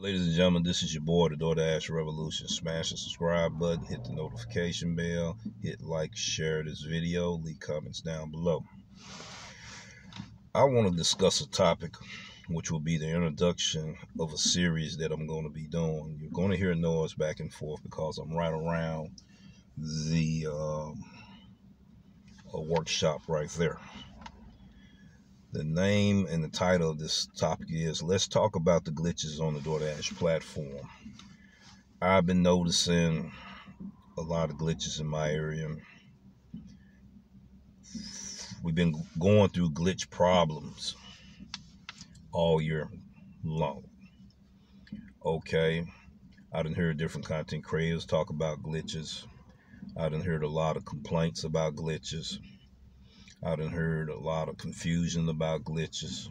Ladies and gentlemen, this is your boy, the DoorDash Revolution. Smash the subscribe button, hit the notification bell, hit like, share this video, leave comments down below. I want to discuss a topic which will be the introduction of a series that I'm going to be doing. You're going to hear noise back and forth because I'm right around the workshop right there. The name and the title of this topic is Let's Talk About the Glitches on the DoorDash platform. I've been noticing a lot of glitches in my area. We've been going through glitch problems all year long. Okay, I done heard different content creators talk about glitches. I done heard a lot of complaints about glitches. I done heard a lot of confusion about glitches.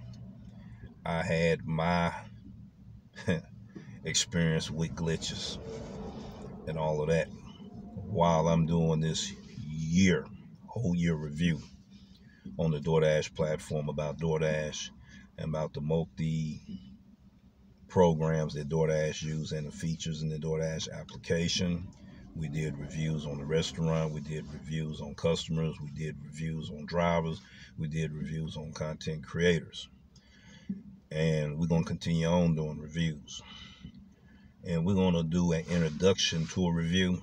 I had my experience with glitches and all of that while I'm doing this whole year review on the DoorDash platform about DoorDash and about the multi programs that DoorDash use and the features in the DoorDash application. We did reviews on the restaurant. We did reviews on customers. We did reviews on drivers. We did reviews on content creators. And we're going to continue on doing reviews. And we're going to do an introduction to a review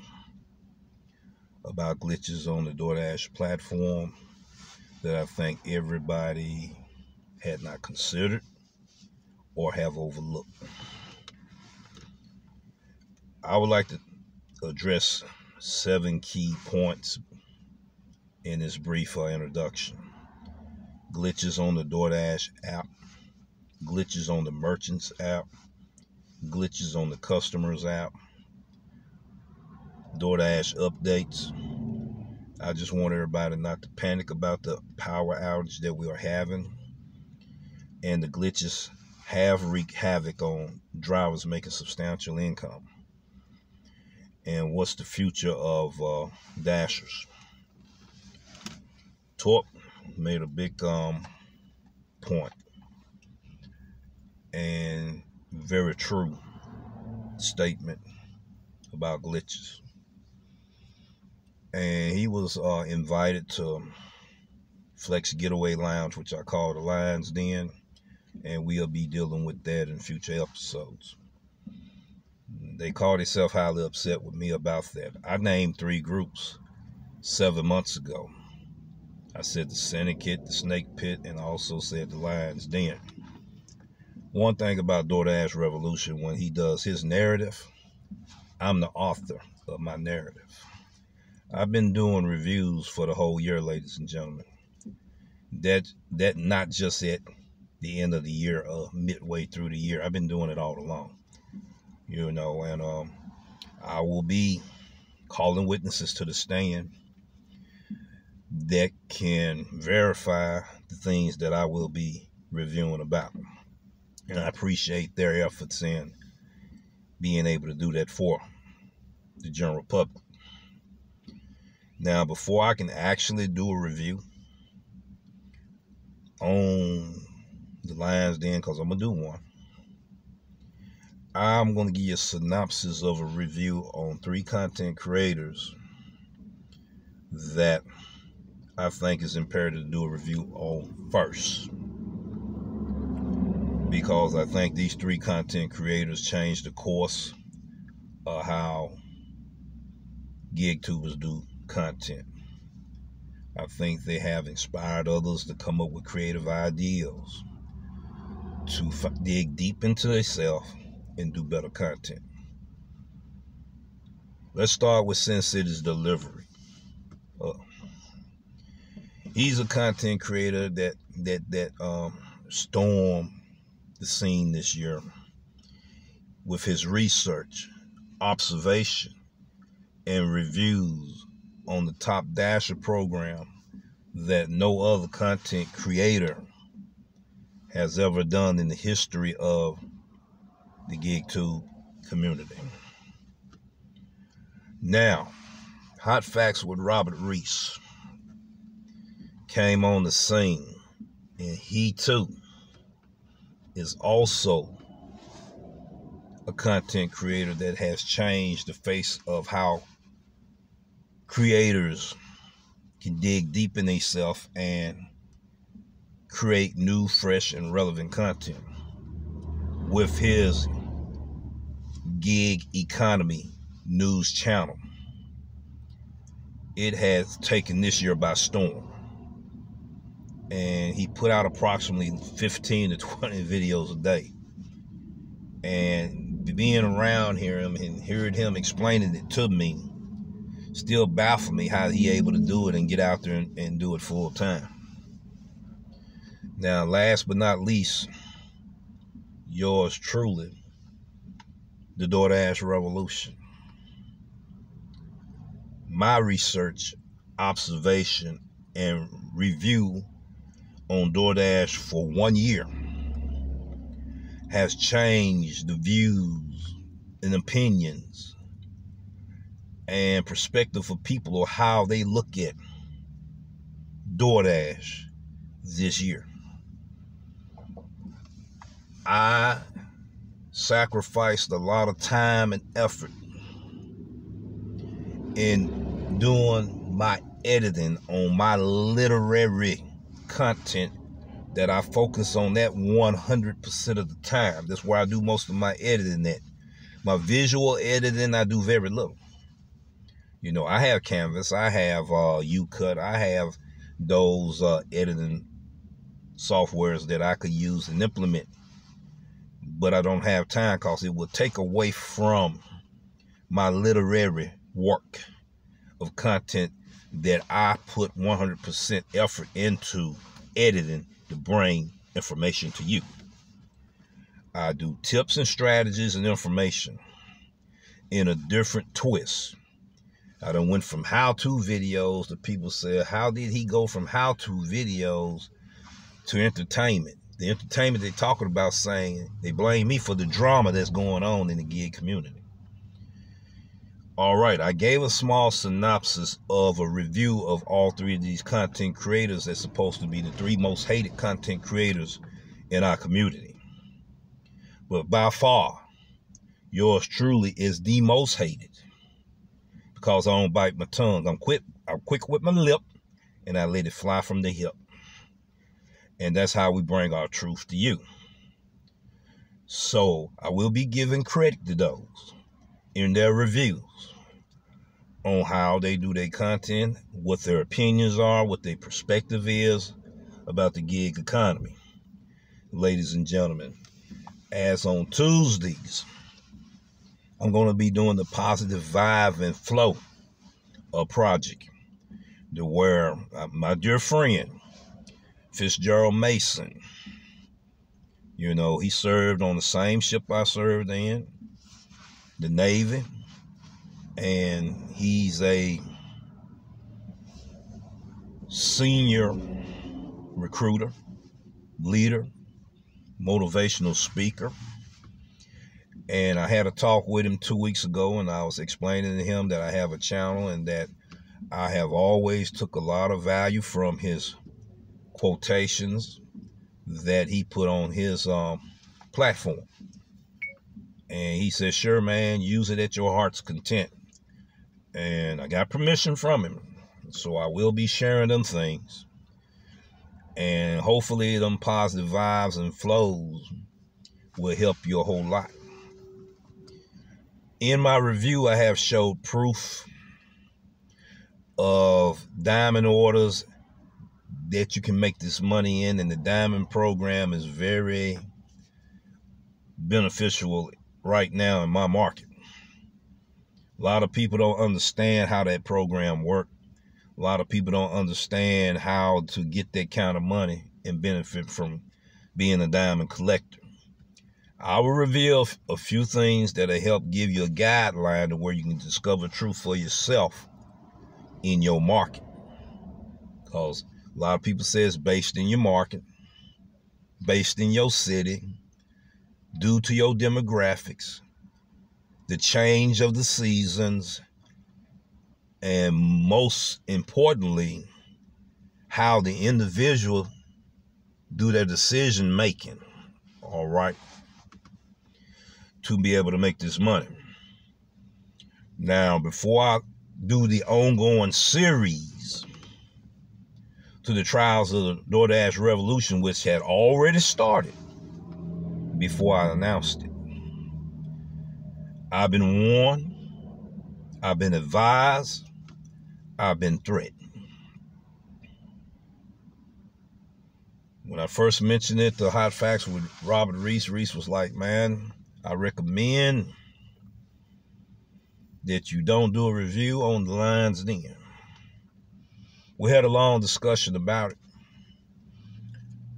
about glitches on the DoorDash platform that I think everybody had not considered or have overlooked. I would like to address 7 key points in this brief introduction. Glitches on the DoorDash app, glitches on the merchants app, glitches on the customers app, DoorDash updates. I just want everybody not to panic about the power outage that we are having, and the glitches have wreaked havoc on drivers making substantial income. And what's the future of dashers? Torp made a big point and very true statement about glitches. And he was invited to Flex Getaway Lounge, which I call the Lions Den, and we'll be dealing with that in future episodes. They called themselves highly upset with me about that. I named 3 groups 7 months ago. I said the Syndicate, the Snake Pit, and I also said the Lions Den. One thing about DoorDash Revolution, when he does his narrative, I'm the author of my narrative. I've been doing reviews for the whole year, ladies and gentlemen. That not just at the end of the year, midway through the year. I've been doing it all along. And I will be calling witnesses to the stand that can verify the things that I will be reviewing about. And I appreciate their efforts in being able to do that for the general public. Now, before I can actually do a review on the Lions Den, because I'm going to do one, I'm going to give you a synopsis of a review on 3 content creators that I think is imperative to do a review on first. Because I think these 3 content creators changed the course of how GigTubers do content. I think they have inspired others to come up with creative ideas, to dig deep into themselves and do better content. Let's start with Sin City's Delivery. He's a content creator that stormed the scene this year with his research, observation, and reviews on the Top Dasher program that no other content creator has ever done in the history of the GigTube community. Now, Hot Facts with Robert Reese came on the scene, and he too is also a content creator that has changed the face of how creators can dig deep in themselves and create new, fresh, and relevant content with his gig economy news channel. It has taken this year by storm, and he put out approximately 15 to 20 videos a day. And being around him and hearing him explaining it to me still baffled me how he able to do it and get out there and do it full time. Now, last but not least, yours truly, the DoorDash Revolution. My research, observation, and review on DoorDash for 1 year has changed the views and opinions and perspective of people, or how they look at DoorDash this year. I sacrificed a lot of time and effort in doing my editing on my literary content that I focus on that 100% of the time. That's where I do most of my editing at. My visual editing, I do very little. You know, I have Canvas, I have UCut, I have those editing softwares that I could use and implement. But I don't have time because it will take away from my literary work of content that I put 100% effort into editing to bring information to you. I do tips and strategies and information in a different twist. I done went from how-to videos to people say, how did he go from how-to videos to entertainment? The entertainment they're talking about, saying they blame me for the drama that's going on in the gig community. All right, I gave a small synopsis of a review of all three of these content creators that's supposed to be the three most hated content creators in our community. But by far, yours truly is the most hated, because I don't bite my tongue. I'm quick with my lip, and I let it fly from the hip. And that's how we bring our truth to you. So I will be giving credit to those in their reviews on how they do their content, what their opinions are, what their perspective is about the gig economy. Ladies and gentlemen, as on Tuesdays, I'm going to be doing the Positive Vibe and Flow project, to where my dear friend, Fitzgerald Mason, you know, he served on the same ship I served in, the Navy, and he's a senior recruiter, leader, motivational speaker. And I had a talk with him 2 weeks ago, and I was explaining to him that I have a channel and that I have always took a lot of value from his quotations that he put on his platform. And he said, sure, man, use it at your heart's content. And I got permission from him. So I will be sharing them things. And hopefully them positive vibes and flows will help you a whole lot. In my review, I have showed proof of diamond orders that you can make this money in, and the diamond program is very beneficial right now in my market. A lot of people don't understand how that program works. A lot of people don't understand how to get that kind of money and benefit from being a diamond collector. I will reveal a few things that'll help give you a guideline to where you can discover truth for yourself in your market. Because a lot of people say it's based in your market, based in your city, due to your demographics, the change of the seasons, and most importantly, how the individual do their decision making. All right. to be able to make this money. Now, before I do the ongoing series to the trials of the DoorDash revolution, which had already started before I announced it, I've been warned, I've been advised, I've been threatened. When I first mentioned it, the Hot Facts with Robert Reese was like, man, I recommend that you don't do a review on the Lions Den. We had a long discussion about it.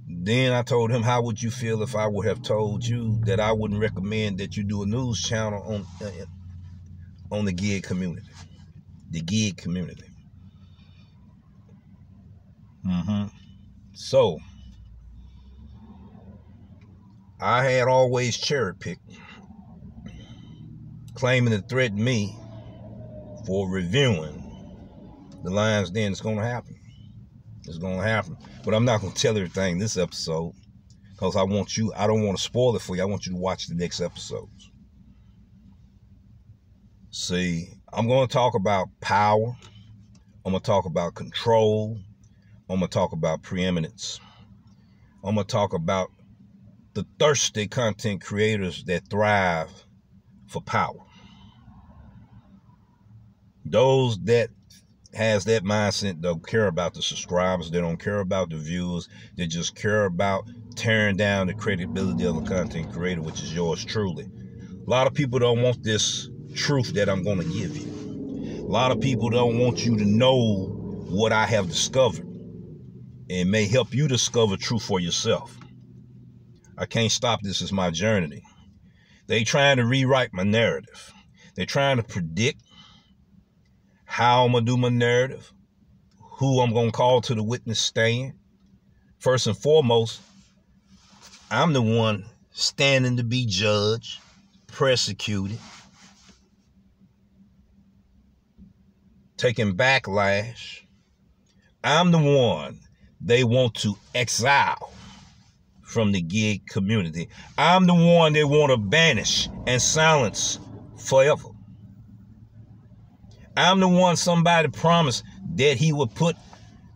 Then I told him, how would you feel if I would have told you that I wouldn't recommend that you do a news channel on the gig community? The gig community. So, I had always cherry-picked, claiming to threaten me for reviewing the Lions Den. It's going to happen. It's going to happen. But I'm not going to tell everything this episode because I don't want to spoil it for you. I want you to watch the next episodes. See, I'm going to talk about power. I'm going to talk about control. I'm going to talk about preeminence. I'm going to talk about the thirsty content creators that thrive for power. Those that has that mindset don't care about the subscribers. They don't care about the viewers. They just care about tearing down the credibility of a content creator, which is yours truly. A lot of people don't want this truth that I'm going to give you. A lot of people don't want you to know what I have discovered. It may help you discover truth for yourself. I can't stop this. It's my journey. They trying to rewrite my narrative. They're trying to predict how I'm going to do my narrative, who I'm going to call to the witness stand. First and foremost, I'm the one standing to be judged, persecuted, taking backlash. I'm the one they want to exile from the gig community. I'm the one they want to banish and silence forever. I'm the one somebody promised that he would put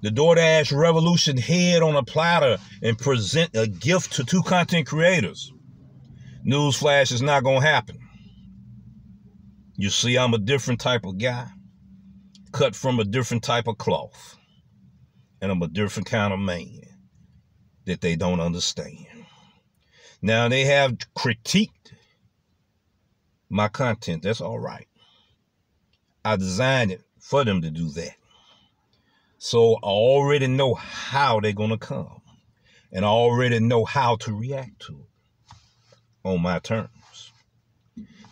the DoorDash revolution head on a platter and present a gift to two content creators. Newsflash, is not going to happen. You see, I'm a different type of guy, cut from a different type of cloth. And I'm a different kind of man that they don't understand. Now, they have critiqued my content. That's all right. I designed it for them to do that. So I already know how they're going to come. And I already know how to react to it on my terms.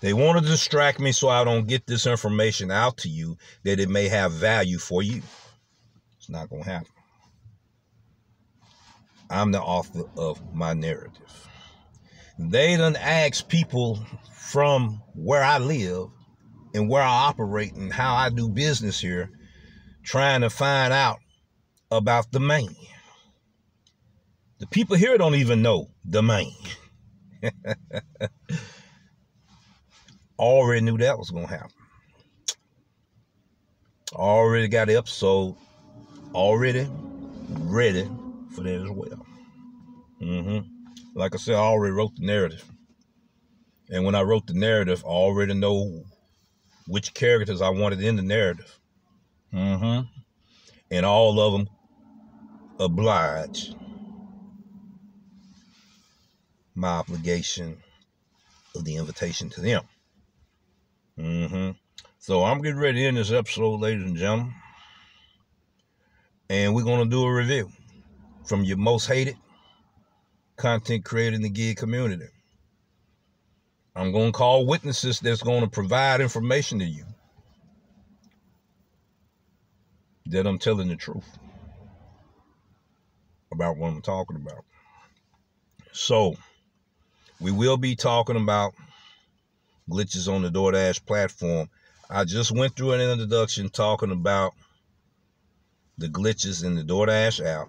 They want to distract me so I don't get this information out to you that it may have value for you. It's not going to happen. I'm the author of my narrative. They done asked people from where I live and where I operate and how I do business here, trying to find out about the Maine. The people here don't even know the Maine. Already knew that was going to happen. Already got the episode already ready for that as well. Like I said, I already wrote the narrative. And when I wrote the narrative, I already know which characters I wanted in the narrative. And all of them oblige my obligation of the invitation to them. So I'm getting ready to end this episode, ladies and gentlemen. And we're going to do a review from your most hated content creator in the gig community. I'm going to call witnesses that's going to provide information to you that I'm telling the truth about what I'm talking about. So, we will be talking about glitches on the DoorDash platform. I just went through an introduction talking about the glitches in the DoorDash app,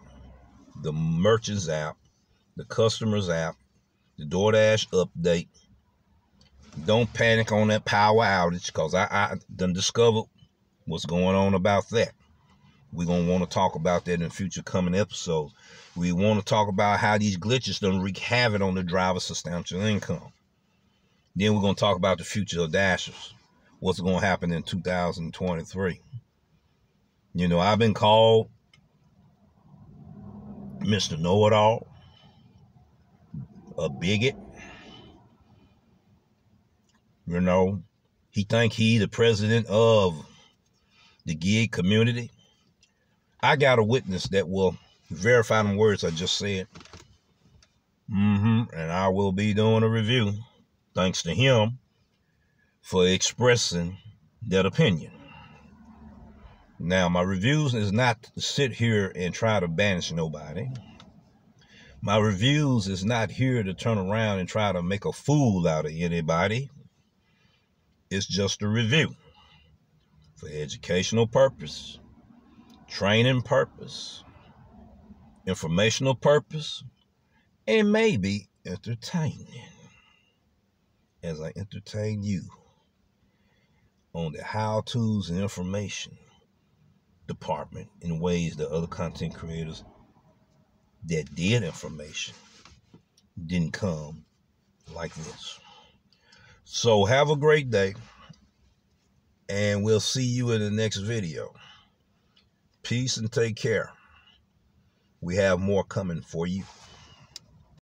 the merchants app, the customers app, the DoorDash update, Don't panic on that power outage, because I done discovered what's going on about that. We're going to want to talk about that in future coming episodes. We want to talk about how these glitches done wreak havoc on the driver's substantial income. Then we're going to talk about the future of Dashers. What's going to happen in 2023. You know, I've been called Mr. Know-It-All, a bigot. You know, he think he the president of the gig community. I got a witness that will verify them words I just said. And I will be doing a review, thanks to him, for expressing that opinion. Now, my reviews is not to sit here and try to banish nobody. My reviews is not here to turn around and try to make a fool out of anybody. It's just a review for educational purpose, training purpose, informational purpose, and maybe entertaining, as I entertain you on the how-tos and information department in ways that other content creators that did information didn't come like this. So have a great day, and we'll see you in the next video. Peace and take care. We have more coming for you.